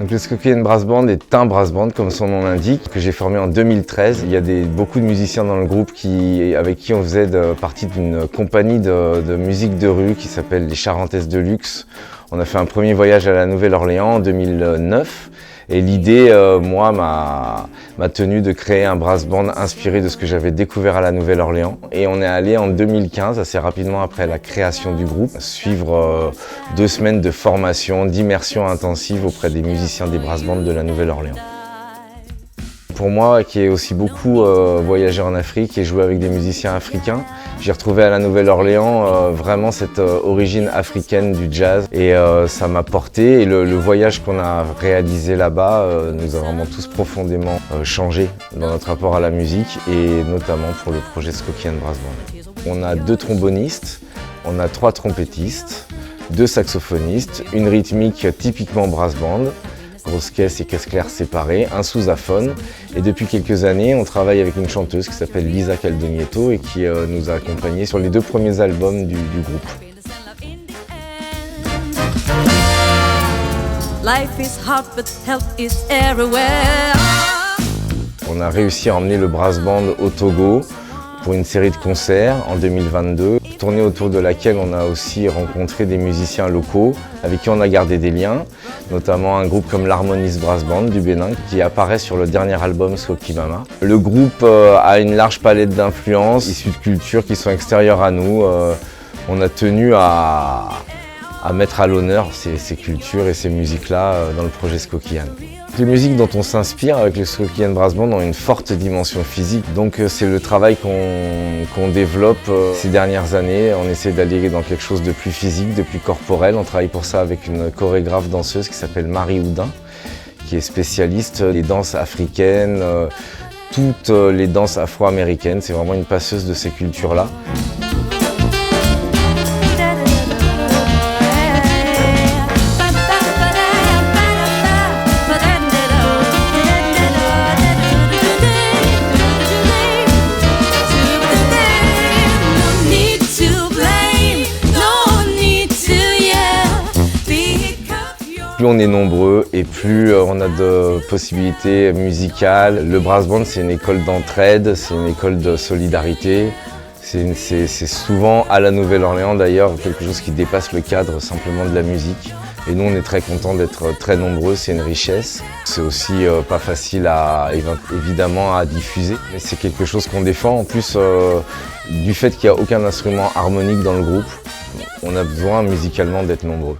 Donc le Skokian Brass Band est un brass band, comme son nom l'indique, que j'ai formé en 2013. Il y a beaucoup de musiciens dans le groupe avec qui on faisait partie d'une compagnie de musique de rue qui s'appelle les Charentaises de Luxe. On a fait un premier voyage à la Nouvelle-Orléans en 2009. Et l'idée, moi, m'a tenu de créer un brass band inspiré de ce que j'avais découvert à la Nouvelle-Orléans. Et on est allé en 2015, assez rapidement après la création du groupe, suivre 2 semaines de formation, d'immersion intensive auprès des musiciens des brass bands de la Nouvelle-Orléans. Pour moi, qui ai aussi beaucoup voyagé en Afrique et joué avec des musiciens africains, j'ai retrouvé à la Nouvelle-Orléans vraiment cette origine africaine du jazz et ça m'a porté. Et le voyage qu'on a réalisé là-bas nous a vraiment tous profondément changé dans notre rapport à la musique et notamment pour le projet Skokian Brass Band. On a 2 trombonistes, on a 3 trompettistes, 2 saxophonistes, une rythmique typiquement brass band, grosse caisse et caisse claire séparées, un sous-aphone. Et depuis quelques années, on travaille avec une chanteuse qui s'appelle Lisa Caldonietto et qui nous a accompagnés sur les 2 premiers albums du groupe. On a réussi à emmener le brass band au Togo pour une série de concerts en 2022, tournée autour de laquelle on a aussi rencontré des musiciens locaux avec qui on a gardé des liens, notamment un groupe comme l'Harmonis Brass Band du Bénin qui apparaît sur le dernier album Skoki Mama. Le groupe a une large palette d'influences issues de cultures qui sont extérieures à nous. On a tenu à mettre à l'honneur ces cultures et ces musiques-là dans le projet Skokian. Les musiques dont on s'inspire avec le Skokian Brass Band ont une forte dimension physique, donc c'est le travail qu'on développe ces dernières années. On essaie d'aller dans quelque chose de plus physique, de plus corporel. On travaille pour ça avec une chorégraphe danseuse qui s'appelle Marie Houdin, qui est spécialiste des danses africaines, toutes les danses afro-américaines. C'est vraiment une passeuse de ces cultures-là. Plus on est nombreux et plus on a de possibilités musicales. Le brass band, c'est une école d'entraide, c'est une école de solidarité. C'est souvent, à la Nouvelle-Orléans d'ailleurs, quelque chose qui dépasse le cadre simplement de la musique. Et nous, on est très contents d'être très nombreux, c'est une richesse. C'est aussi pas facile évidemment à diffuser, mais c'est quelque chose qu'on défend. En plus, du fait qu'il n'y a aucun instrument harmonique dans le groupe, on a besoin musicalement d'être nombreux.